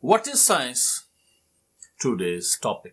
What is science? Today's topic.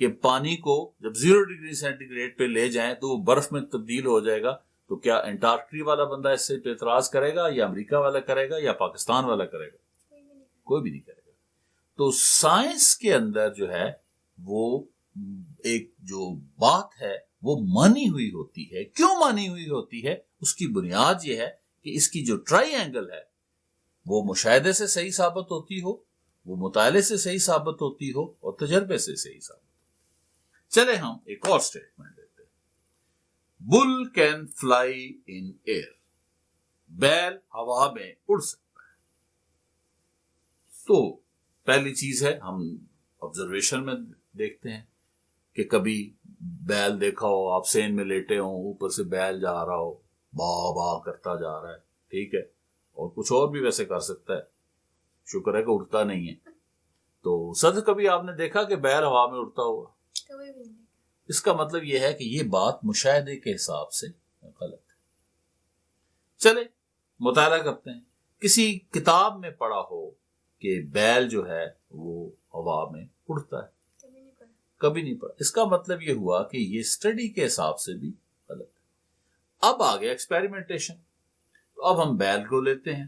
کہ پانی کو جب 0 ڈگری سینٹی گریڈ پہ لے جائیں تو وہ برف میں تبدیل ہو جائے گا، تو کیا انٹارکٹری والا بندہ اس سے اعتراض کرے گا، یا امریکہ والا کرے گا، یا پاکستان والا کرے گا؟ کوئی بھی نہیں کرے گا۔ تو سائنس کے اندر جو ہے وہ ایک جو بات ہے وہ مانی ہوئی ہوتی ہے۔ کیوں مانی ہوئی ہوتی ہے؟ اس کی بنیاد یہ ہے کہ اس کی جو ٹرائی اینگل ہے وہ مشاہدے سے صحیح ثابت ہوتی ہو، وہ مطالعے سے صحیح ثابت ہوتی ہو، اور تجربے سے صحیح ثابت ہوتی۔ چلے ہم ایک اور سٹیٹمنٹ لیتے ہیں۔ بل کین فلائی ان ایئر، بیل ہوا میں اڑ سکتا ہے۔ تو پہلی چیز ہے ہم آبزرویشن میں دیکھتے ہیں کہ کبھی بیل دیکھا ہو، آپ سین میں لیٹے ہوں، اوپر سے بیل جا رہا ہو، با با کرتا جا رہا ہے، ٹھیک ہے، اور کچھ اور بھی ویسے کر سکتا ہے، شکر ہے کہ اڑتا نہیں ہے۔ تو صد کبھی آپ نے دیکھا کہ بیل ہوا میں اڑتا ہوا؟ کبھی بھی نہیں۔ اس کا مطلب یہ ہے کہ یہ بات مشاہدے کے حساب سے غلط ہے۔ چلے مطالعہ کرتے ہیں۔ کسی کتاب میں پڑھا ہو کہ بیل جو ہے وہ ہوا میں اڑتا ہے، کبھی نہیں پڑھا۔ اس کا مطلب یہ ہوا کہ یہ اسٹڈی کے حساب سے بھی غلط ہے۔ اب آگے ایکسپیریمنٹیشن۔ تو اب ہم بیل کو لیتے ہیں،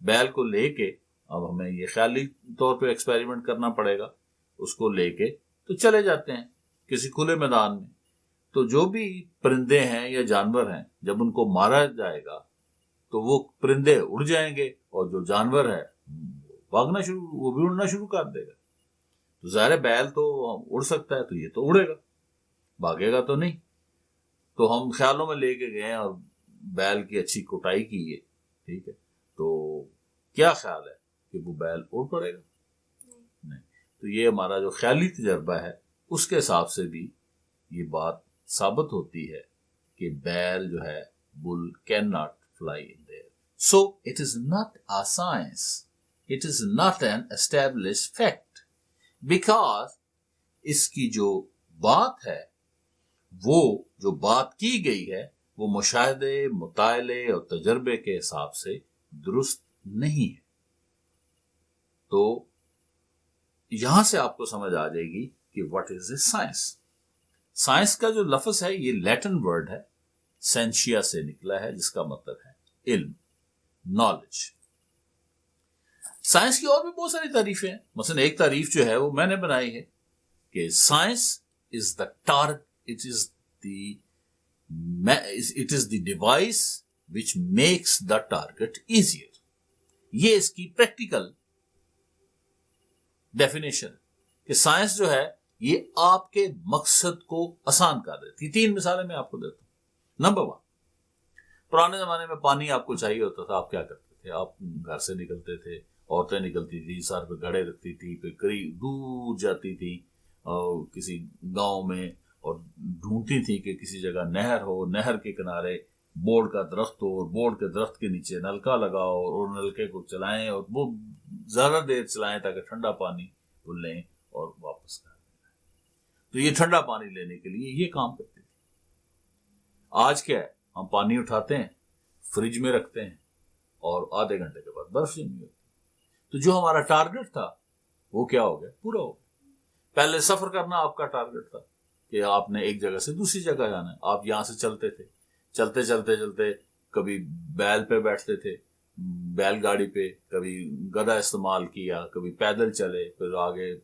بیل کو لے کے اب ہمیں یہ خیالی طور پہ ایکسپیریمنٹ کرنا پڑے گا، اس کو لے کے تو چلے جاتے ہیں کسی کھلے میدان میں۔ تو جو بھی پرندے ہیں یا جانور ہیں، جب ان کو مارا جائے گا تو وہ پرندے اڑ جائیں گے، اور جو جانور ہے بھاگنا شروع، وہ بھی اڑنا شروع کر دے گا۔ تو ظاہر بیل تو اڑ سکتا ہے، تو یہ تو اڑے گا، بھاگے گا تو نہیں۔ تو ہم خیالوں میں لے کے گئے اور بیل کی اچھی کٹائی کی ہے، ٹھیک ہے، تو کیا خیال ہے کہ وہ بیل اڑ پڑے گا؟ نہیں۔ تو یہ ہمارا جو خیالی تجربہ ہے اس کے حساب سے بھی یہ بات ثابت ہوتی ہے کہ بیل جو ہے bull cannot fly in the air. So it is not a science. It is not an established fact. Because اس کی جو بات ہے، وہ جو بات کی گئی ہے، وہ مشاہدے، مطالعے اور تجربے کے حساب سے درست نہیں ہے۔ تو یہاں سے آپ کو سمجھ آ جائے گی کہ what is a science. Science کا جو لفظ ہے یہ لیٹن ورڈ ہے، سینشیا سے نکلا ہے، جس کا مطلب ہے علم، نالج۔ سائنس کی اور بھی بہت ساری تعریفیں ہیں۔ مثلا ایک تعریف جو ہے وہ میں نے بنائی ہے کہ science is the it is the device which makes the target easier. یہ اس کی پریکٹیکل ڈیفینیشن ہے کہ سائنس جو ہے یہ آپ کے مقصد کو آسان کر دیتی ہے۔ 3 مثالیں میں آپ کو دیتا ہوں۔ نمبر 1، پرانے زمانے میں پانی آپ کو چاہیے ہوتا تھا، آپ کیا کرتے تھے؟ آپ گھر سے نکلتے تھے، عورتیں نکلتی تھی، سر پہ گھڑے رکھتی تھی، پھر قریب دور جاتی تھی اور کسی گاؤں میں، اور ڈھونڈتی تھی کہ کسی جگہ نہر ہو، نہر کے کنارے بورڈ کا درخت ہو، اور بورڈ کے درخت کے نیچے نلکا لگاؤ، اور نلکے کو چلائیں، اور وہ زیادہ دیر چلائیں تاکہ ٹھنڈا پانی وہ لیں اور واپس کریں۔ تو یہ ٹھنڈا پانی لینے کے لیے یہ کام کرتے تھے۔ آج کیا ہے؟ ہم پانی اٹھاتے ہیں، فریج میں رکھتے ہیں، اور آدھے گھنٹے کے بعد برف جمی ہوتی ہے۔ تو جو ہمارا ٹارگٹ تھا وہ کیا ہو گیا؟ پورا ہو گیا۔ پہلے سفر کرنا آپ کا ٹارگٹ تھا کہ آپ نے ایک جگہ سے دوسری جگہ جانا ہے، آپ یہاں سے چلتے تھے، چلتے چلتے چلتے کبھی بیل پہ بیٹھتے تھے، بیل گاڑی پہ، کبھی گدھا استعمال کیا، کبھی پیدل چلے، پھر آگے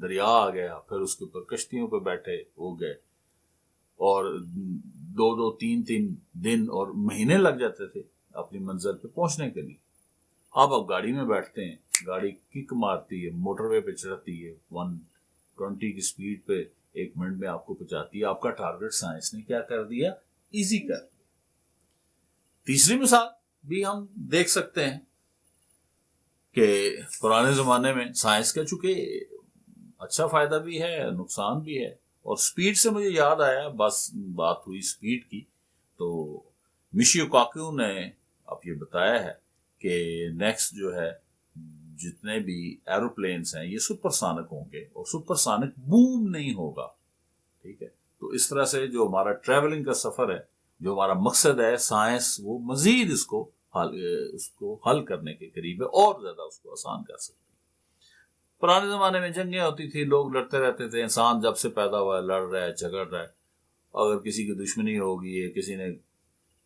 دریا آ گیا، پھر اس کے اوپر کشتیوں پہ بیٹھے ہو گئے، اور 2 3 دن اور مہینے لگ جاتے تھے اپنی منزل پہ پہنچنے کے لیے۔ اب آپ گاڑی میں بیٹھتے ہیں، گاڑی کک مارتی ہے، موٹر وے پہ چڑھتی ہے، 120 کی سپیڈ پہ 1 منٹ میں آپ کو پہنچاتی ہے۔ آپ کا ٹارگٹ سائنس نے کیا کر دیا؟ ایزی کر دیا۔ تیسری مثال بھی ہم دیکھ سکتے ہیں کہ پرانے زمانے میں سائنس کا چونکہ اچھا فائدہ بھی ہے، نقصان بھی ہے، اور سپیڈ سے مجھے یاد آیا، بس بات ہوئی سپیڈ کی، تو مشیو کاکو نے اب یہ بتایا ہے کہ نیکسٹ جو ہے جتنے بھی ایروپلینس ہیں یہ سپر سانک ہوں گے، اور سپر سانک بوم نہیں ہوگا، ٹھیک ہے۔ تو اس طرح سے جو ہمارا ٹریولنگ کا سفر ہے، جو ہمارا مقصد ہے، سائنس وہ مزید اس کو حل کرنے کے قریب ہے، اور زیادہ اس کو آسان کر سکتی ہے۔ پرانے زمانے میں جنگیں ہوتی تھی، لوگ لڑتے رہتے تھے، انسان جب سے پیدا ہوا ہے لڑ رہا ہے، جھگڑ رہا ہے. اگر کسی کی دشمنی ہوگی ہے، کسی نے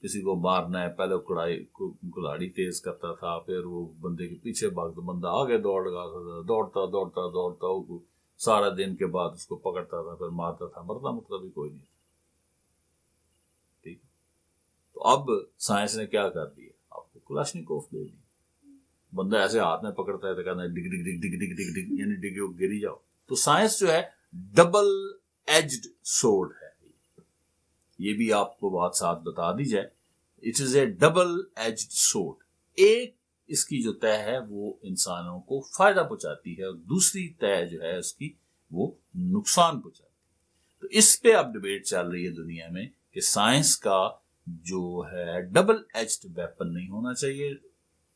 کسی کو مارنا ہے، پہلے کلاڑی تیز کرتا تھا، پھر وہ بندے کے پیچھے بھاگتا، بندہ آگے دوڑتا دوڑتا دوڑتا وہ سارا دن کے بعد اس کو پکڑتا تھا، پھر مارتا تھا، مرتا مطلب بھی کوئی نہیں تھا. ٹھیک. تو اب سائنس نے کیا کر دیا، آپ کو کلاشنکوف دے دی. بندہ ایسے ہاتھ میں پکڑتا ہے تو کہنا ہے ڈگ ڈگ ڈگ ڈگ ڈگ ڈگ ڈگ، یعنی ڈگو گری جاؤ. تو سائنس جو ہے ڈبل ایجڈ سورڈ ہے. یہ بھی آپ کو بات ساتھ بتا دی جائے، it is a double edged sword. ایک اس کی جو تہ ہے وہ انسانوں کو فائدہ پہنچاتی ہے، اور دوسری تہ جو ہے اس کی وہ نقصان پہنچاتی ہے. تو اس پہ اب ڈبیٹ چل رہی ہے دنیا میں کہ سائنس کا جو ہے ڈبل ایجڈ ویپن نہیں ہونا چاہیے،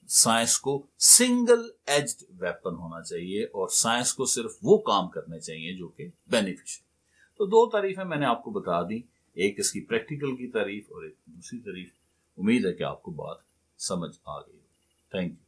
سائنس کو سنگل ایجڈ ویپن ہونا چاہیے، اور سائنس کو صرف وہ کام کرنے چاہیے جو کہ بینیفیشل. تو دو تعریفیں میں نے آپ کو بتا دی، ایک اس کی پریکٹیکل کی تعریف اور ایک دوسری تعریف. امید ہے کہ آپ کو بات سمجھ آ گئی. Thank you.